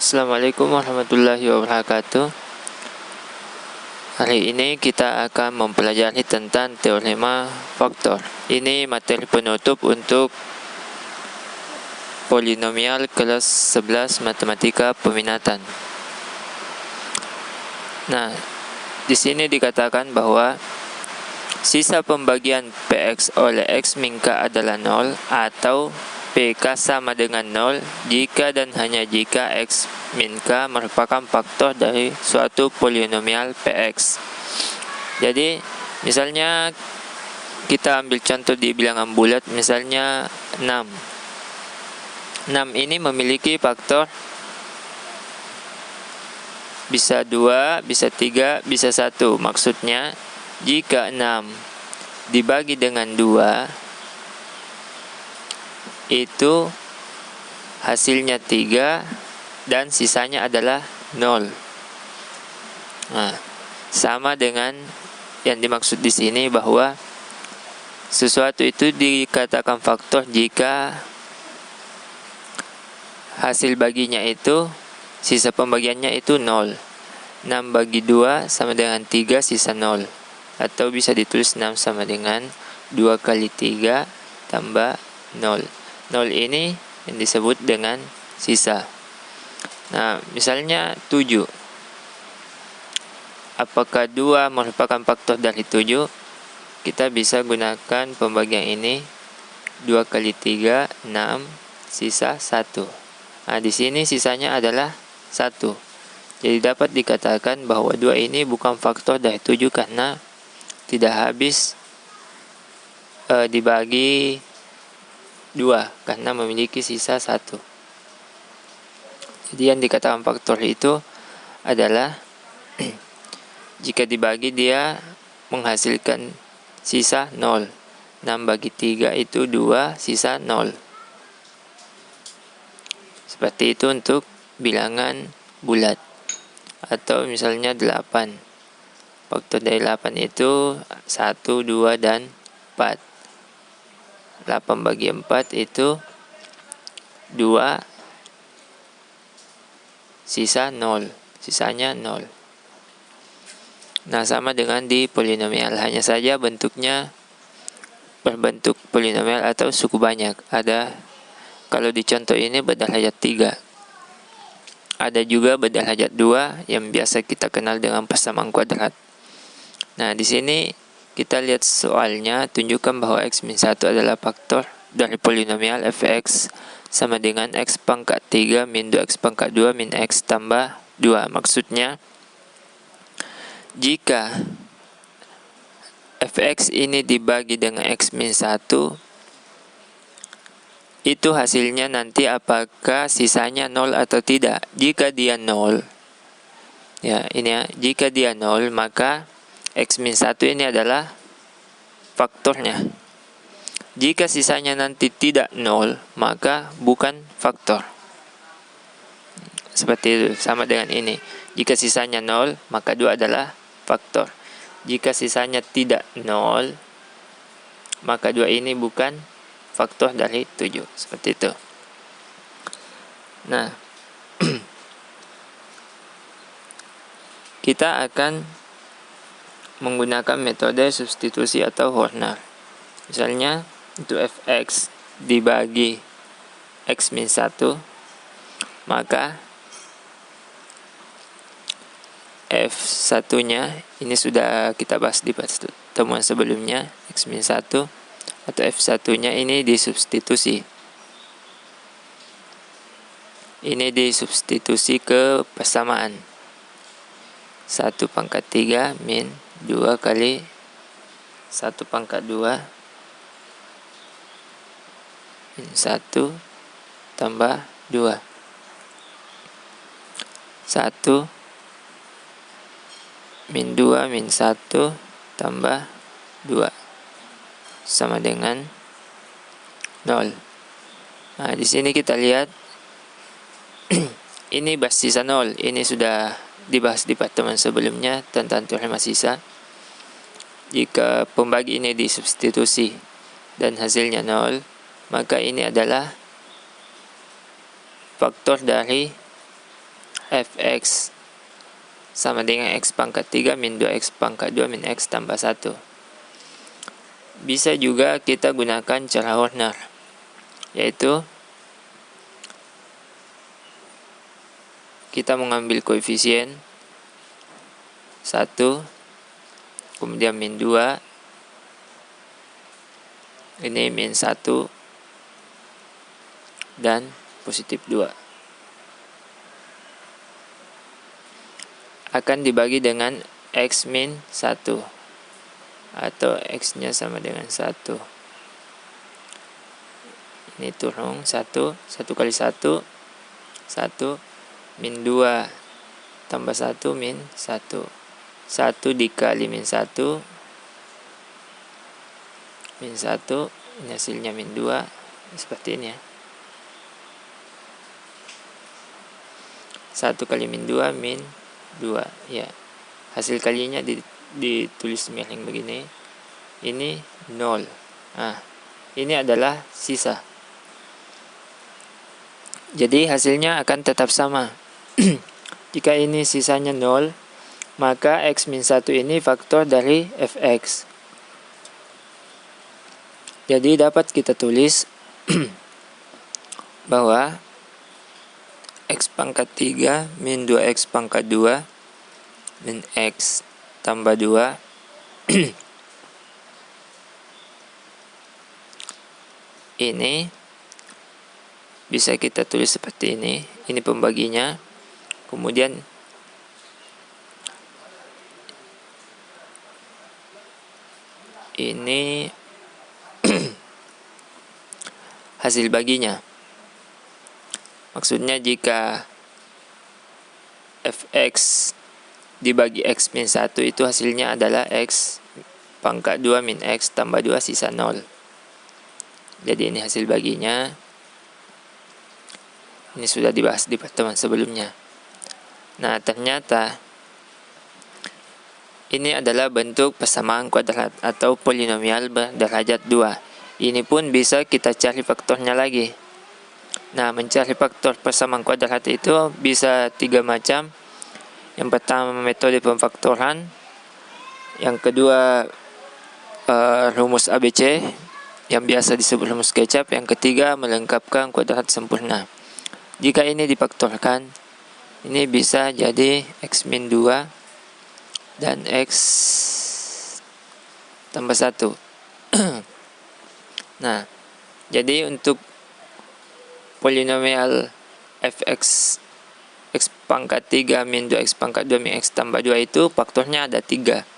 Assalamualaikum warahmatullahi wabarakatuh. Hari ini kita akan mempelajari tentang teorema faktor. Ini materi penutup untuk polinomial kelas 11 matematika peminatan. Nah, di sini dikatakan bahwa sisa pembagian PX oleh X min K adalah 0 atau PK sama dengan 0 jika dan hanya jika X min K merupakan faktor dari suatu polinomial PX. Jadi, misalnya kita ambil contoh di bilangan bulat, misalnya 6. 6 ini memiliki faktor bisa 2, bisa 3, bisa 1. Maksudnya, jika 6 dibagi dengan 2, itu hasilnya 3 dan sisanya adalah 0. Nah, sama dengan yang dimaksud di sini bahwa sesuatu itu dikatakan faktor jika hasil baginya itu, sisa pembagiannya itu 0. 6 bagi 2 sama dengan 3 sisa 0. Atau bisa ditulis 6 sama dengan 2 kali 3 tambah 0. 0 ini yang disebut dengan sisa. Nah, misalnya 7. Apakah 2 merupakan faktor dari 7? Kita bisa gunakan pembagian ini. 2 kali 3, 6, sisa 1. Nah, di sini sisanya adalah 1. Jadi dapat dikatakan bahwa 2 ini bukan faktor dari 7 karena tidak habis dibagi 2 karena memiliki sisa 1. Jadi yang dikatakan faktor itu adalah jika dibagi dia menghasilkan sisa 0. 6 bagi 3 itu 2, sisa 0. Seperti itu untuk bilangan bulat. Atau misalnya 8. Faktor dari 8 itu 1, 2, dan 4. 8 bagi 4 itu 2, sisa 0. Sisanya 0. Nah, sama dengan di polinomial. Hanya saja bentuknya berbentuk polinomial atau suku banyak. Ada, kalau di contoh ini berderajat 3. Ada juga berderajat 2 yang biasa kita kenal dengan persamaan kuadrat. Nah, di sini kita lihat soalnya, tunjukkan bahwa X min 1 adalah faktor dari polinomial f(x) sama dengan X pangkat 3 min 2X pangkat 2 min X tambah 2. Maksudnya, jika f(x) ini dibagi dengan X min 1, itu hasilnya nanti apakah sisanya 0 atau tidak. Jika dia 0, ya ini ya, jika dia 0 maka X min 1 ini adalah faktornya. Jika sisanya nanti tidak 0, maka bukan faktor. Seperti itu, sama dengan ini. Jika sisanya 0, maka 2 adalah faktor. Jika sisanya tidak 0, maka 2 ini bukan faktor dari 7. Seperti itu. Nah, kita akan menggunakan metode substitusi atau Horner. Misalnya, untuk f(x) dibagi X min 1, maka F1-nya, ini sudah kita bahas di pertemuan sebelumnya, X min 1 atau F1-nya ini disubstitusi. Ini disubstitusi ke persamaan. 1 pangkat 3 min 2 kali 1 pangkat 2 min 1 tambah 2. 1 min 2 min 1 tambah 2 sama dengan 0. Nah, di sini kita lihat ini basis sisa 0. Ini sudah dibahas di pertemuan sebelumnya tentang teorema sisa. Jika pembagi ini disubstitusi dan hasilnya 0, maka ini adalah faktor dari fx sama dengan x pangkat 3 min 2x pangkat 2 min x tambah 1. Bisa juga kita gunakan cara Horner, yaitu kita mengambil koefisien 1, kemudian min 2, ini min 1, dan positif 2. Akan dibagi dengan x min 1, atau x-nya sama dengan 1. Ini turun 1 kali 1, 1, min 2, tambah 1, min 1. 1 dikali min 1, min 1, ini hasilnya min 2, seperti ini ya. 1 kali min 2, min 2, ya. Hasil kalinya ditulis miring begini, ini 0. Nah, ini adalah sisa. Jadi hasilnya akan tetap sama. Jika ini sisanya 0, maka x min 1 ini faktor dari fx. Jadi dapat kita tulis bahwa x pangkat 3 min 2x pangkat 2 min x tambah 2 ini bisa kita tulis seperti ini. Ini pembaginya. Kemudian ini hasil baginya. Maksudnya jika fx dibagi x min 1 itu hasilnya adalah x pangkat 2 min x tambah 2 sisa 0. Jadi ini hasil baginya. Ini sudah dibahas di pertemuan sebelumnya. Nah, ternyata ini adalah bentuk persamaan kuadrat atau polinomial berderajat 2. Ini pun bisa kita cari faktornya lagi. Nah, mencari faktor persamaan kuadrat itu bisa 3 macam. Yang pertama metode pemfaktoran, yang kedua rumus ABC yang biasa disebut rumus kecap, yang ketiga melengkapkan kuadrat sempurna. Jika ini difaktorkan, ini bisa jadi x min 2 dan x tambah 1. Nah, jadi untuk polinomial fx x pangkat 3 min 2x pangkat 2 min x tambah 2 itu faktornya ada 3.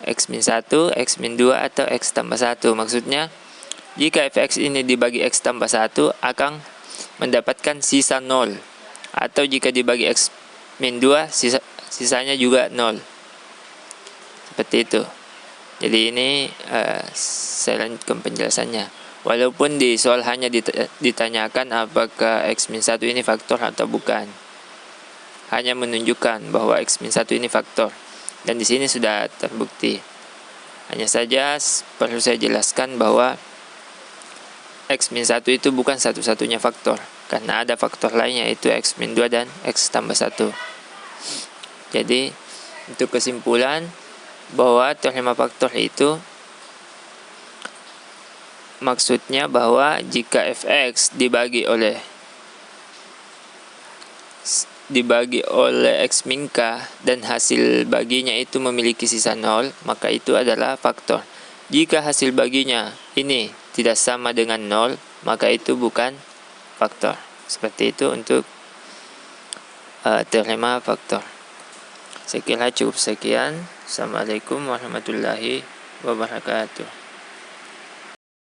X min 1, x min 2, atau x tambah 1. Maksudnya, jika fx ini dibagi x tambah 1 akan mendapatkan sisa 0. Atau jika dibagi x min 2, sisanya juga 0. Seperti itu. Jadi ini saya lanjutkan penjelasannya. Walaupun di soal hanya ditanyakan apakah x min 1 ini faktor atau bukan. Hanya menunjukkan bahwa x min 1 ini faktor. Dan di sini sudah terbukti. Hanya saja perlu saya jelaskan bahwa x min 1 itu bukan satu-satunya faktor. Karena ada faktor lainnya, yaitu x min 2 dan x tambah 1. Jadi untuk kesimpulan bahwa teorema faktor itu maksudnya bahwa jika fx dibagi oleh x min k dan hasil baginya itu memiliki sisa 0, maka itu adalah faktor. Jika hasil baginya ini tidak sama dengan 0, maka itu bukan faktor. Seperti itu untuk teorema faktor. Saya kira cukup sekian. Assalamualaikum warahmatullahi wabarakatuh.